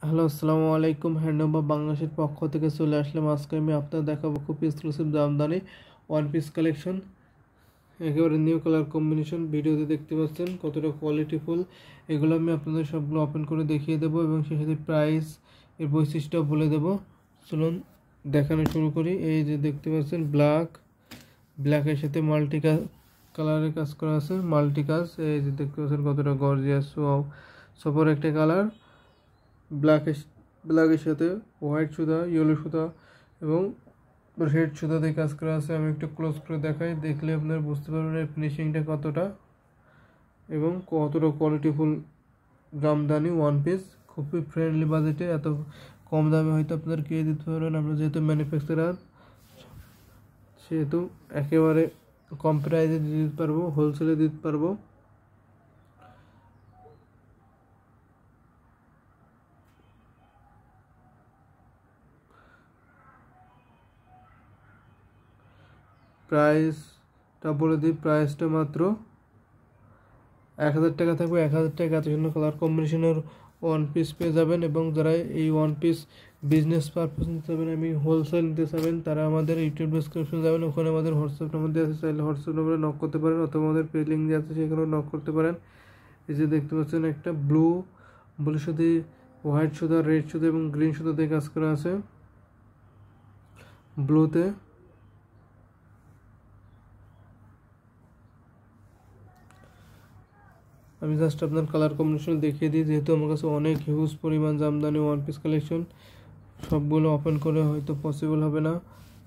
Hello, আসসালামু আলাইকুম। Handloom of বাংলাদেশের পক্ষ থেকে চলে আসলাম। আজকে আমি আপনাদের দেখাবো খুব exclusive Jamdani one piece collection, একেবারে নিউ কালার কম্বিনেশন। ভিডিওতে দেখতে পাচ্ছেন কতটা কোয়ালিটিফুল। এগুলো আমি আপনাদের সবগুলো ওপেন করে দেখিয়ে দেবো এবং সেই সাথে প্রাইস, এর বৈশিষ্ট্য বলে দেবো। চলুন দেখানো শুরু করি। এই যে দেখতে পাচ্ছেন ব্ল্যাকের সাথে মাল্টি কালারের কাজ করা আছে, মাল্টি কাজ। এই যে দেখতে পাচ্ছেন কতটা গর্জিয়াস সুপার একটা কালার। ব্ল্যাকের সাথে হোয়াইট সুতা, ইয়েলো সুতা এবং রেড সুতা দিয়ে কাজ করা আছে। আমি একটু ক্লোজ করে দেখাই, দেখলে আপনারা বুঝতে পারবেন এর ফিনিশিংটা কতটা এবং কতটা কোয়ালিটিফুল জামদানি ওয়ান পিস। খুবই ফ্রেন্ডলি বাজেটে, এত কম দামে হয়তো আপনারা কিনে দিতে পারবেন। আমরা যেহেতু ম্যানুফ্যাকচারার, সেহেতু একেবারে কম প্রাইসে দিতে পারবো, হোলসেলে দিতে পারবো। প্রাইসটা বলে দিই, প্রাইসটা মাত্র 1000 টাকা থাকবে। 1000 টাকা এত সুন্দর কালার কম্বিনেশনের ওয়ান পিস পেয়ে যাবেন। এবং যারা এই ওয়ান পিস বিজনেস পারপাস নিতে চাবেন, আমি হোলসেল নিতে চাবেন, তারা আমাদের ইউটিউব ডিসক্রিপশন যাবেন, ওখানে আমাদের হোয়াটসঅ্যাপ নাম্বার দেওয়া আছে, চাইলে হোয়াটসঅ্যাপ নাম্বারে নক করতে পারেন, অথবা আমাদের পেজ লিঙ্ক দেওয়া আছে, সেখানেও নক করতে পারেন। এই যে দেখতে পাচ্ছেন একটা ব্লুর সাথে হোয়াইট সুতা, রেড সুতা এবং গ্রিন সুতা দিয়ে কাজ করা আছে। ব্লুতে আমি জাস্ট আপনার কালার কম্বিনেশন দেখিয়ে দিই, যেহেতু আমার কাছে অনেক হিউজ পরিমাণ জামদানি ওয়ান পিস কালেকশন, সবগুলো ওপেন করে হয়তো পসিবল হবে না।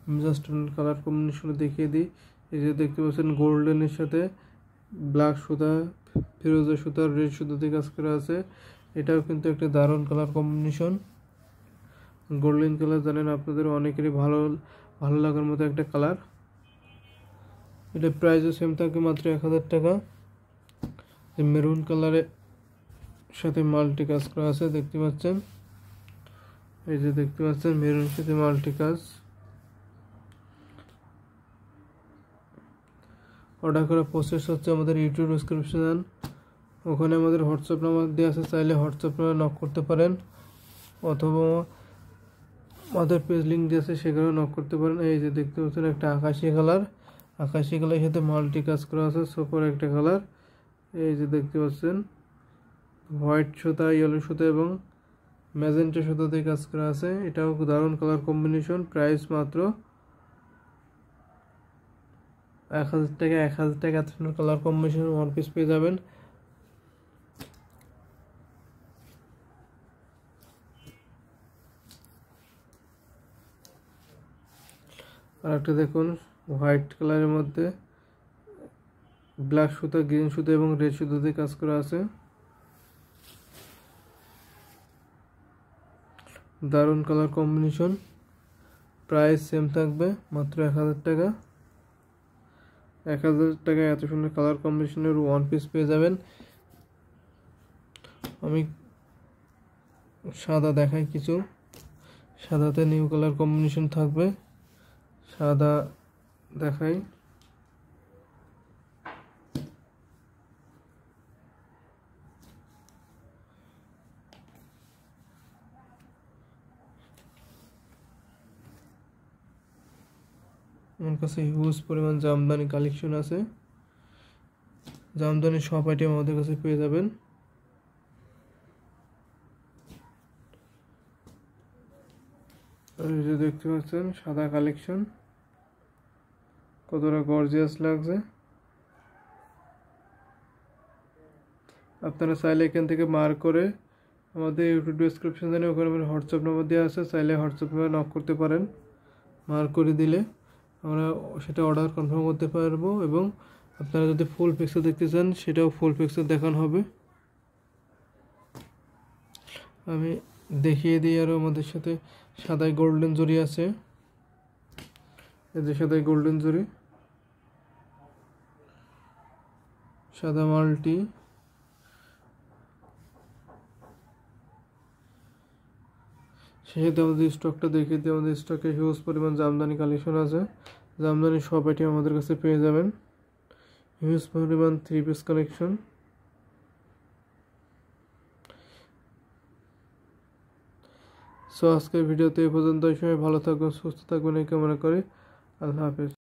আমি জাস্ট আপনার কালার কম্বিনেশন দেখিয়ে দিই। এই যে দেখতে পাচ্ছেন গোল্ডেনের সাথে ব্ল্যাক সুতা, ফিরোজা সুতা, রেড সুতা দিয়ে কাজ করা আছে। এটাও কিন্তু একটা দারুণ কালার কম্বিনেশন। গোল্ডেন কালার জানেন আপনাদের অনেকেরই ভালো লাগার মতো একটা কালার। এটা প্রাইসও সেম থাকে, মাত্র 1000 টাকা। মেরুন কালারের সাথে মাল্টি কাজ করা আছে, দেখতে পাচ্ছেন। এই যে দেখতে পাচ্ছেন মেরুন সাথে মাল্টি কাজ। অর্ডার করার প্রসেস হচ্ছে আমাদের ইউটিউব ডিসক্রিপশন, ওখানে আমাদের হোয়াটসঅ্যাপ নাম্বার দেওয়া আছে, চাইলে হোয়াটসঅ্যাপ নাম্বারে নক করতে পারেন, অথবা আমাদের পেজ লিঙ্ক দেওয়া আছে, সেখানেও নক করতে পারেন। এই যে দেখতে পাচ্ছেন একটা আকাশি কালারের সাথে মাল্টি কাজ করা আছে, সুপার একটা কালার। এই যে দেখতে পাচ্ছেন হোয়াইট সুতা, ইয়েলো সুতা এবং ম্যাজেন্টা সুতা দিয়ে কাজ করা আছে। এটাও দারুণ কালার কম্বিনেশন। প্রাইস মাত্র 1000 টাকা। 1000 টাকা এত সুন্দর কালার কম্বিনেশন ওয়ান পিস পেয়ে যাবেন। আর একটা দেখুন, হোয়াইট কালারের মধ্যে ব্ল্যাক সুতা, গ্রিন সুতা এবং রেড সুতা দিয়ে কাজ করা আছে। দারুণ কালার কম্বিনেশন। প্রাইস সেম থাকবে, মাত্র 1000 টাকা। 1000 টাকায় এত সুন্দর কালার কম্বিনেশনের ওয়ান পিস পেয়ে যাবেন। আমি সাদা দেখাই কিছু, সাদাতে নিউ কালার কম্বিনেশন থাকবে, সাদা দেখাই। আমার কাছে হিউজ পরিমাণ জামদানি কালেকশন আছে, জামদানি সব আইটেম আমাদের কাছে পেয়ে যাবেন। এই যে দেখতে পাচ্ছেন সাদা কালেকশন, কতটা গর্জিয়াস লাগছে। আপনারা চাইলে এখান থেকে মার্ক করে আমাদের ইউটিউব ডিসক্রিপশন জানে, ওখানে আমার হোয়াটসঅ্যাপ নাম্বার দেওয়া আছে, চাইলে হোয়াটসঅ্যাপ নাম্বার নক করতে পারেন। মার্ক করে দিলে আমরা সেটা অর্ডার কনফার্ম করতে পারবো। এবং আপনারা যদি ফুল পিকচার দেখতে চান, সেটাও ফুল পিকচার দেখানো হবে। আমি দেখিয়ে দিই। আরও আমাদের সাথে সাদায় গোল্ডেন জরি আছে, এই যে সাদায় গোল্ডেন জরি, সাদা মাল্টি। সেহেতু আমাদের স্টকটা দেখিয়ে দিই। আমাদের স্টকে হিউজ পরিমাণ জামদানি কালেকশন আছে, জামদানি সব আইটেম আমাদের কাছে পেয়ে যাবেন। হিউজ পরিমাণ থ্রি পিস কালেকশন। সো আজকের ভিডিওতে এই পর্যন্তই। সবাই ভালো থাকবেন, সুস্থ থাকবেন এই কামনা করি। আল্লাহ হাফেজ।